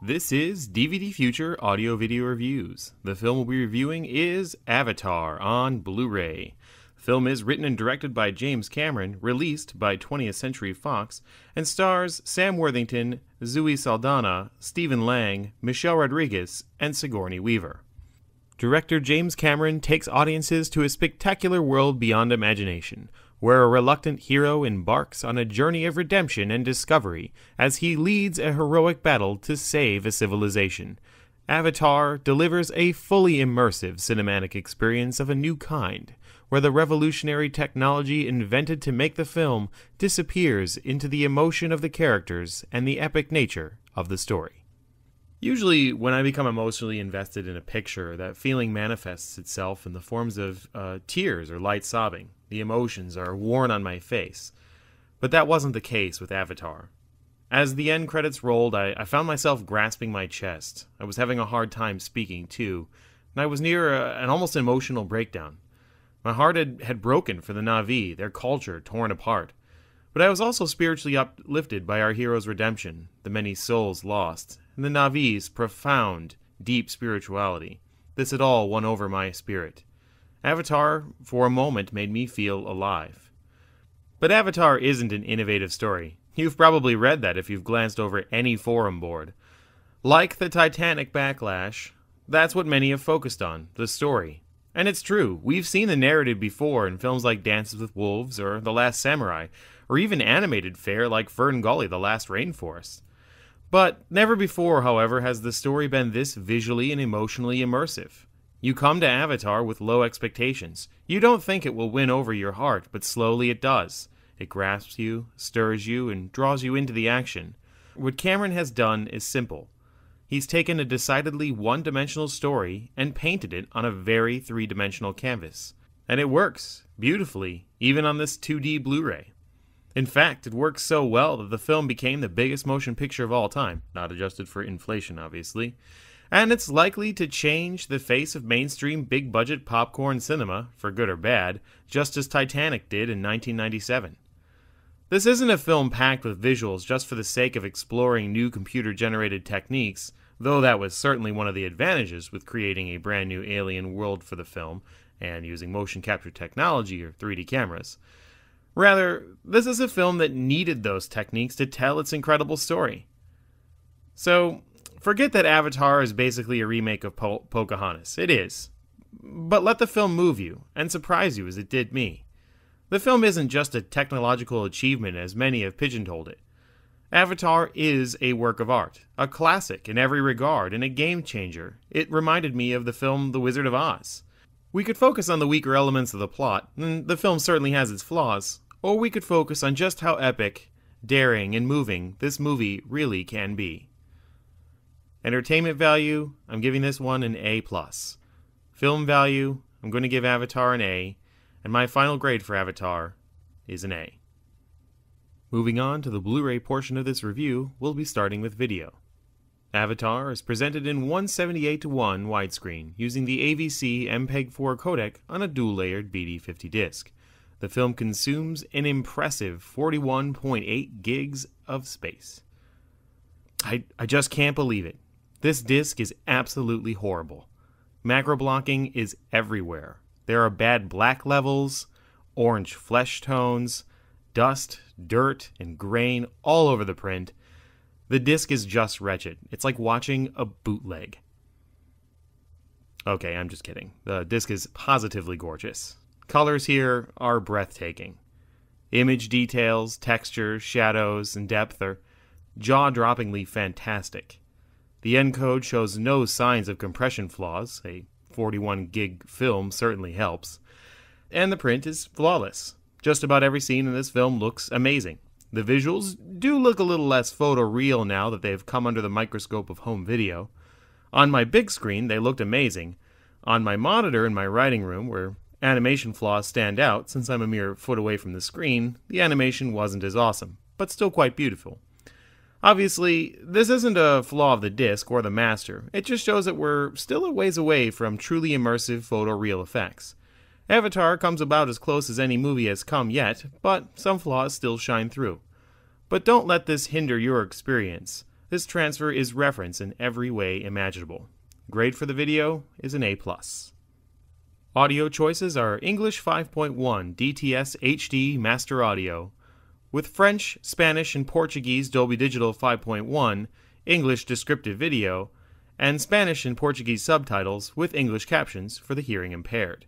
This is DVDFuture Audio Video Reviews. The film we'll be reviewing is Avatar on Blu-ray. The film is written and directed by James Cameron, released by 20th Century Fox, and stars Sam Worthington, Zoe Saldana, Stephen Lang, Michelle Rodriguez, and Sigourney Weaver. Director James Cameron takes audiences to a spectacular world beyond imagination, where a reluctant hero embarks on a journey of redemption and discovery as he leads a heroic battle to save a civilization. Avatar delivers a fully immersive cinematic experience of a new kind, where the revolutionary technology invented to make the film disappears into the emotion of the characters and the epic nature of the story. Usually, when I become emotionally invested in a picture, that feeling manifests itself in the forms of tears or light sobbing. The emotions are worn on my face. But that wasn't the case with Avatar. As the end credits rolled, I found myself grasping my chest. I was having a hard time speaking, too, and I was near an almost emotional breakdown. My heart had broken for the Na'vi, their culture torn apart. But I was also spiritually uplifted by our hero's redemption, the many souls lost, and the Na'vi's profound, deep spirituality. This had all won over my spirit. Avatar, for a moment, made me feel alive. But Avatar isn't an innovative story. You've probably read that if you've glanced over any forum board. Like the Titanic backlash, that's what many have focused on, the story. And it's true, we've seen the narrative before in films like Dances with Wolves or The Last Samurai, or even animated fare like Fern Gully, The Last Rainforest. But never before, however, has the story been this visually and emotionally immersive. You come to Avatar with low expectations. You don't think it will win over your heart, but slowly it does. It grasps you, stirs you, and draws you into the action. What Cameron has done is simple. He's taken a decidedly one-dimensional story and painted it on a very three-dimensional canvas. And it works, beautifully, even on this 2D Blu-ray. In fact, it works so well that the film became the biggest motion picture of all time, not adjusted for inflation, obviously. And it's likely to change the face of mainstream big-budget popcorn cinema, for good or bad, just as Titanic did in 1997. This isn't a film packed with visuals just for the sake of exploring new computer-generated techniques, though that was certainly one of the advantages with creating a brand new alien world for the film and using motion capture technology or 3D cameras. Rather, this is a film that needed those techniques to tell its incredible story. So, forget that Avatar is basically a remake of Pocahontas. It is. But let the film move you, and surprise you as it did me. The film isn't just a technological achievement as many have pigeonholed it. Avatar is a work of art, a classic in every regard, and a game-changer. It reminded me of the film The Wizard of Oz. We could focus on the weaker elements of the plot, and the film certainly has its flaws, or we could focus on just how epic, daring, and moving this movie really can be. Entertainment value, I'm giving this one an A+. Film value, I'm going to give Avatar an A, and my final grade for Avatar is an A. Moving on to the Blu-ray portion of this review, we'll be starting with video. Avatar is presented in 178:1 widescreen using the AVC MPEG-4 codec on a dual-layered BD50 disc. The film consumes an impressive 41.8 gigs of space. I just can't believe it. This disc is absolutely horrible. Macro blocking is everywhere. There are bad black levels, orange flesh tones, dust, dirt, and grain all over the print. The disc is just wretched. It's like watching a bootleg. Okay, I'm just kidding. The disc is positively gorgeous. Colors here are breathtaking. Image details, textures, shadows, and depth are jaw-droppingly fantastic. The encode shows no signs of compression flaws. A 41 gig film certainly helps. And the print is flawless. Just about every scene in this film looks amazing. The visuals do look a little less photoreal now that they've come under the microscope of home video. On my big screen, they looked amazing. On my monitor in my writing room, where animation flaws stand out since I'm a mere foot away from the screen, the animation wasn't as awesome, but still quite beautiful. Obviously, this isn't a flaw of the disc or the master. It just shows that we're still a ways away from truly immersive photoreal effects. Avatar comes about as close as any movie has come yet, but some flaws still shine through. But don't let this hinder your experience. This transfer is referenced in every way imaginable. Grade for the video is an A+. Audio choices are English 5.1 DTS HD Master Audio, with French, Spanish, and Portuguese Dolby Digital 5.1 English Descriptive Video, and Spanish and Portuguese subtitles with English captions for the hearing impaired.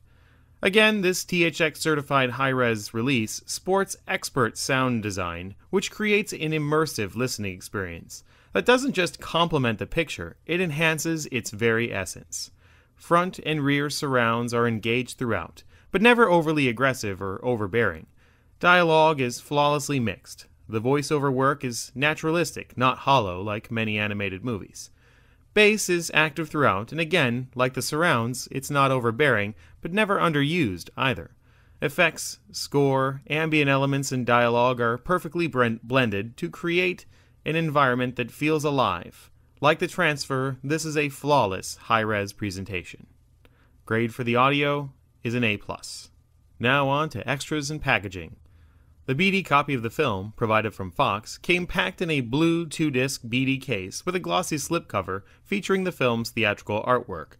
Again, this THX certified high-res release sports expert sound design, which creates an immersive listening experience that doesn't just complement the picture, it enhances its very essence. Front and rear surrounds are engaged throughout, but never overly aggressive or overbearing. Dialogue is flawlessly mixed. The voiceover work is naturalistic, not hollow like many animated movies. Bass is active throughout, and again, like the surrounds, it's not overbearing, but never underused either. Effects, score, ambient elements, and dialogue are perfectly blended to create an environment that feels alive. Like the transfer, this is a flawless high-res presentation. Grade for the audio is an A+. Now on to extras and packaging. The BD copy of the film, provided from Fox, came packed in a blue 2-disc BD case with a glossy slipcover featuring the film's theatrical artwork.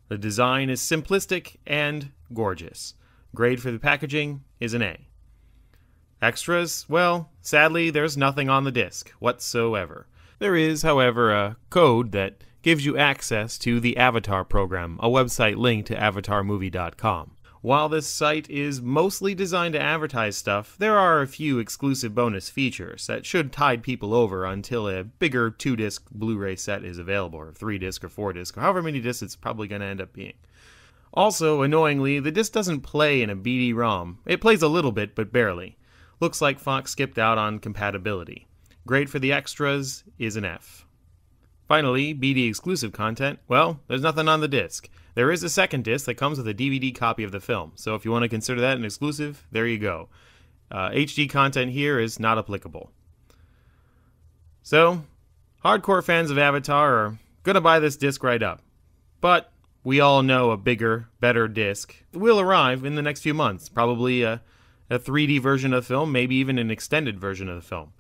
The design is simplistic and gorgeous. Grade for the packaging is an A. Extras? Well, sadly, there's nothing on the disc whatsoever. There is, however, a code that gives you access to the Avatar program, a website linked to avatarmovie.com. While this site is mostly designed to advertise stuff, there are a few exclusive bonus features that should tide people over until a bigger 2-disc Blu-ray set is available, or 3-disc or 4-disc, or however many discs it's probably going to end up being. Also, annoyingly, the disc doesn't play in a BD-ROM. It plays a little bit, but barely. Looks like Fox skipped out on compatibility. Grade for the extras is an F. Finally, BD exclusive content, well, there's nothing on the disc. There is a second disc that comes with a DVD copy of the film, so if you want to consider that an exclusive, there you go. HD content here is not applicable. So, hardcore fans of Avatar are going to buy this disc right up. But we all know a bigger, better disc will arrive in the next few months, probably a 3D version of the film, maybe even an extended version of the film.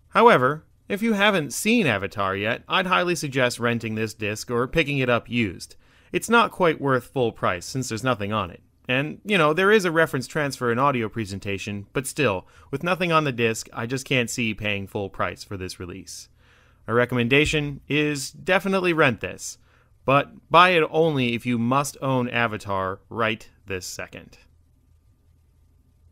However, if you haven't seen Avatar yet, I'd highly suggest renting this disc or picking it up used. It's not quite worth full price since there's nothing on it. And, there is a reference transfer and audio presentation, but still, with nothing on the disc, I just can't see paying full price for this release. A recommendation is definitely rent this, but buy it only if you must own Avatar right this second.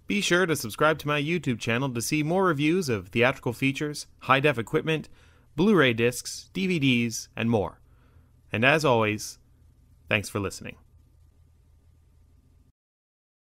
Be sure to subscribe to my YouTube channel to see more reviews of theatrical features, high-def equipment, Blu-ray discs, DVDs, and more. And as always, thanks for listening.